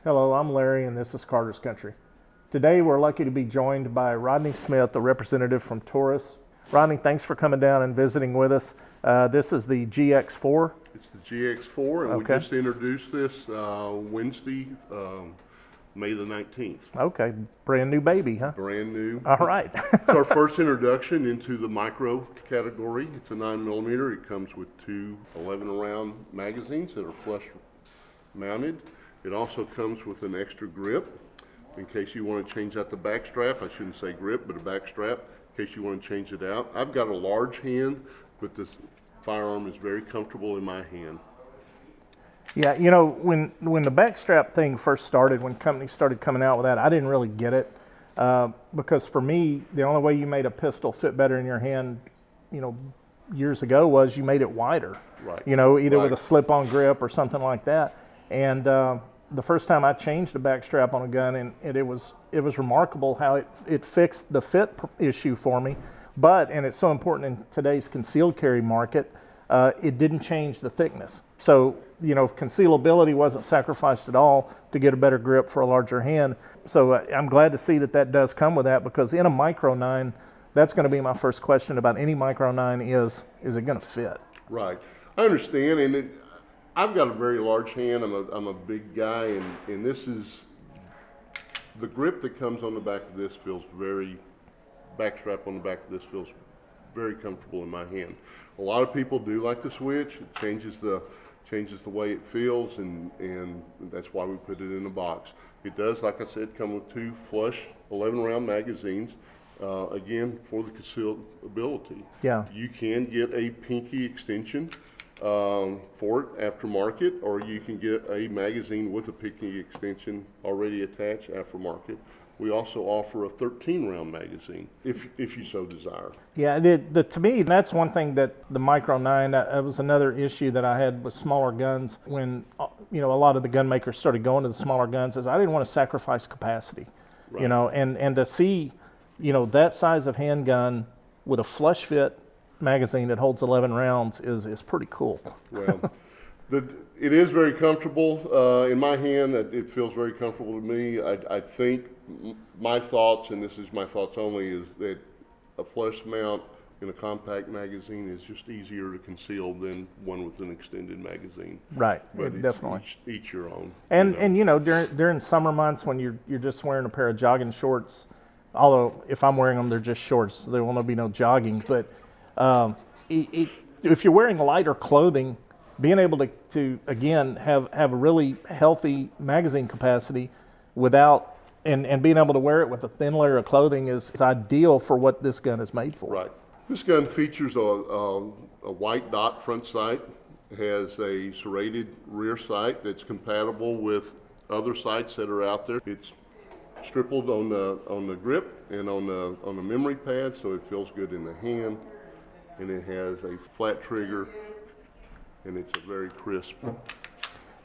Hello, I'm Larry and this is Carter's Country. Today we're lucky to be joined by Rodney Smith, a representative from Taurus. Rodney, thanks for coming down and visiting with us. This is the GX4. It's the GX4 and Okay. we just introduced this Wednesday, May the 19th. Okay, brand new baby, huh? Brand new. All right. It's our first introduction into the micro category. It's a 9mm. It comes with two 11-round magazines that are flush mounted. It also comes with an extra grip in case you want to change out the backstrap. I shouldn't say grip, but a backstrap in case you want to change it out. I've got a large hand, but this firearm is very comfortable in my hand. Yeah, you know, when the backstrap thing first started, when companies started coming out with that, I didn't really get it because for me, the only way you made a pistol fit better in your hand, you know, years ago was you made it wider. Right. You know, either Right. with a slip-on grip or something like that. And the first time I changed the backstrap on a gun, and it was remarkable how it fixed the fit issue for me. But, and it's so important in today's concealed carry market, it didn't change the thickness. So, you know, concealability wasn't sacrificed at all to get a better grip for a larger hand. So I'm glad to see that that does come with that, because in a Micro 9, that's going to be my first question about any Micro 9 is it going to fit? Right. I understand, and I've got a very large hand. I'm a big guy, and this is the grip that comes on the back of this feels backstrap on the back of this feels very comfortable in my hand. A lot of people do like the switch. It changes the way it feels, and that's why we put it in the box. It does, like I said, come with two flush 11-round magazines. Again, for the concealability. Yeah. You can get a pinky extension for it aftermarket, or you can get a magazine with a pinky extension already attached aftermarket. We also offer a 13-round magazine if you so desire. Yeah, to me, that's one thing that the Micro 9, that was another issue that I had with smaller guns when, you know, a lot of the gun makers started going to the smaller guns, is I didn't want to sacrifice capacity, Right. you know, and to see, you know, that size of handgun with a flush fit magazine that holds 11 rounds is pretty cool. Well, it is very comfortable in my hand. It feels very comfortable to me. I think my thoughts, and this is my thoughts only, is that a flush mount in a compact magazine is just easier to conceal than one with an extended magazine. Right, But definitely. each your own. And you know, during summer months when you're just wearing a pair of jogging shorts, although if I'm wearing them, they're just shorts, there will be no jogging. But if you're wearing lighter clothing, being able to again have a really healthy magazine capacity without and being able to wear it with a thin layer of clothing is ideal for what this gun is made for. Right. This gun features a white dot front sight. It has a serrated rear sight that's compatible with other sights that are out there. It's stippled on the grip and on the memory pad, so it feels good in the hand. And it has a flat trigger, and it's a very crisp.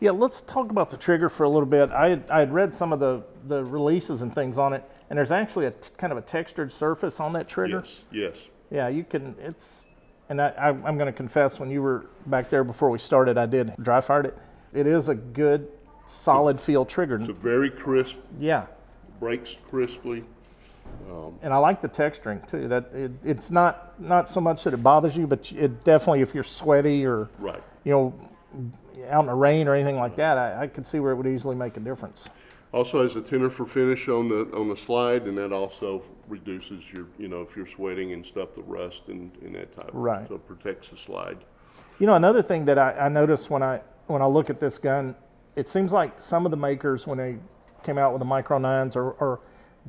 Yeah, let's talk about the trigger for a little bit. I had read some of the releases and things on it, and there's actually a kind of a textured surface on that trigger. Yes. Yeah, you can, and I'm going to confess, when you were back there before we started, I did dry fired it. It is a good, solid feel trigger. It's a very crisp, Yeah. breaks crisply. And I like the texturing too. That it's not so much that it bothers you, but it definitely, if you're sweaty or, Right. you know, out in the rain or anything like that, I could see where it would easily make a difference. Also has a thinner for finish on the slide, and that also reduces your, you know, if you're sweating and stuff, the rust and that type. Right. So it protects the slide. You know, another thing that I noticed when I look at this gun, it seems like some of the makers, when they came out with the Micro 9s, or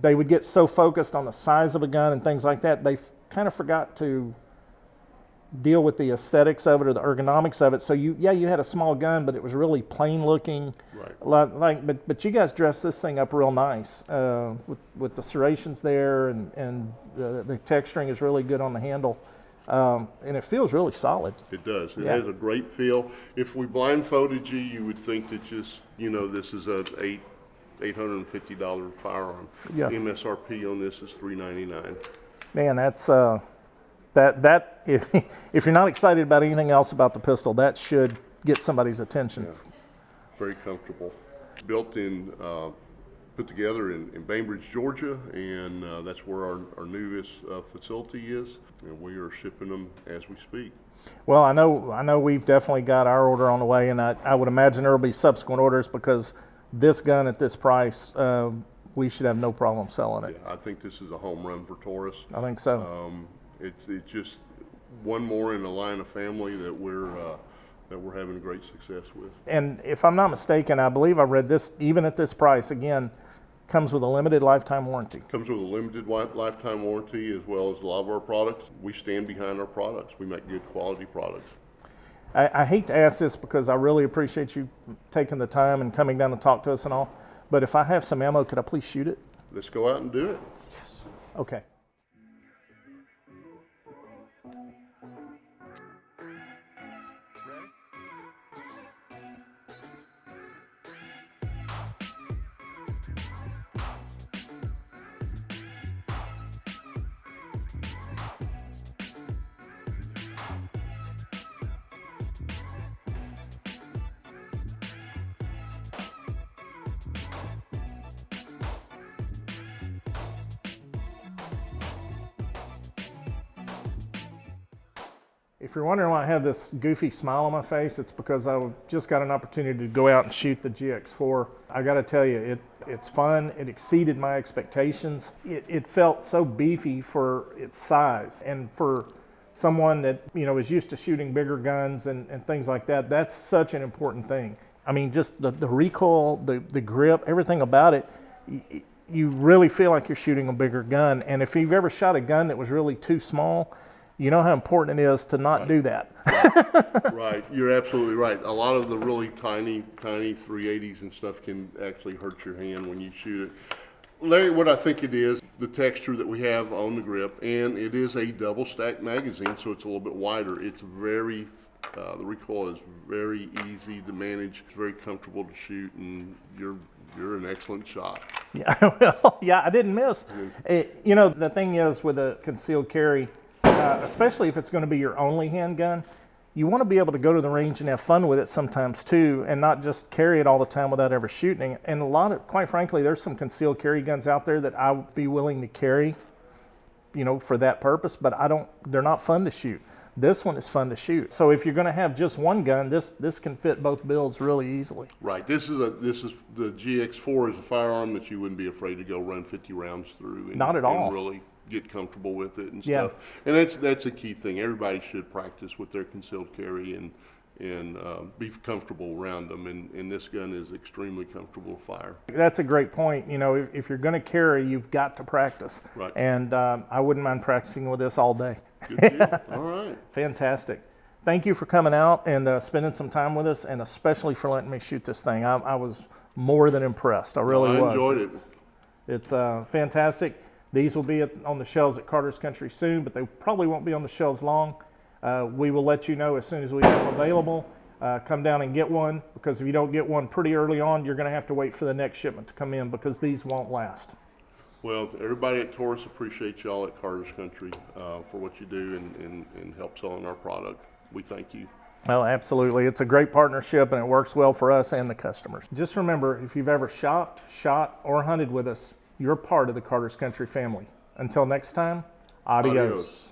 they would get so focused on the size of a gun and things like that, they kind of forgot to deal with the aesthetics of it or the ergonomics of it. So you had a small gun, but it was really plain looking. Right. But you guys dressed this thing up real nice with the serrations there, and the texturing is really good on the handle, and it feels really solid. It does. It Yeah. has a great feel. If we blindfolded you, you would think that just, you know, this is a $850 firearm. Yeah. MSRP on this is $399. Man, that's if you're not excited about anything else about the pistol, that should get somebody's attention. Yeah. Very comfortable. built in, put together in Bainbridge, Georgia, and that's where our newest facility is, and we are shipping them as we speak. Well, I know we've definitely got our order on the way, and I would imagine there will be subsequent orders, because this gun at this price, we should have no problem selling it. Yeah, I think this is a home run for Taurus. I think so. It's just one more in a line of family that we're having great success with. And if I'm not mistaken, I believe I read this, even at this price, again, comes with a limited lifetime warranty. Comes with a limited lifetime warranty, as well as a lot of our products. We stand behind our products. We make good quality products. I hate to ask this, because I really appreciate you taking the time and coming down to talk to us and all, but if I have some ammo, could I please shoot it? Let's go out and do it. Yes. Okay. If you're wondering why I have this goofy smile on my face, it's because I just got an opportunity to go out and shoot the GX4. I got to tell you, it's fun. It exceeded my expectations. It felt so beefy for its size, and for someone that is used to shooting bigger guns and things like that. That's such an important thing. I mean, just the recoil, the grip, everything about it. You really feel like you're shooting a bigger gun. And if you've ever shot a gun that was really too small, you know how important it is to not do that. Right, you're absolutely right. A lot of the really tiny 380s and stuff can actually hurt your hand when you shoot it. Larry, what I think it is, the texture that we have on the grip, and it is a double stacked magazine, so it's a little bit wider. It's very, the recoil is very easy to manage. It's very comfortable to shoot, and you're an excellent shot. Yeah, well, yeah, I didn't miss. The thing is, with a concealed carry, especially if it's going to be your only handgun, you want to be able to go to the range and have fun with it sometimes too, and not just carry it all the time without ever shooting. And quite frankly, there's some concealed carry guns out there that I would be willing to carry, for that purpose, but they're not fun to shoot. This one is fun to shoot. So if you're going to have just one gun, this can fit both builds really easily. Right. This is the GX4 is a firearm that you wouldn't be afraid to go run 50 rounds through. And, not at all. And really get comfortable with it and yeah. stuff. And that's a key thing. Everybody should practice with their concealed carry and be comfortable around them. And this gun is extremely comfortable to fire. That's a great point. If you're going to carry, you've got to practice. Right. And I wouldn't mind practicing with this all day. Good deal. All right. Fantastic. Thank you for coming out and spending some time with us, and especially for letting me shoot this thing. I was more than impressed. I really was. I enjoyed it. It's fantastic. These will be on the shelves at Carter's Country soon, but they probably won't be on the shelves long. We will let you know as soon as we have them available. Come down and get one, because if you don't get one pretty early on, you're going to have to wait for the next shipment to come in, because these won't last. Well, everybody at Taurus appreciates y'all at Carter's Country for what you do and help selling our product. We thank you. Well, absolutely. It's a great partnership, and it works well for us and the customers. Just remember, if you've ever shopped, shot, or hunted with us, you're part of the Carter's Country family. Until next time, adios.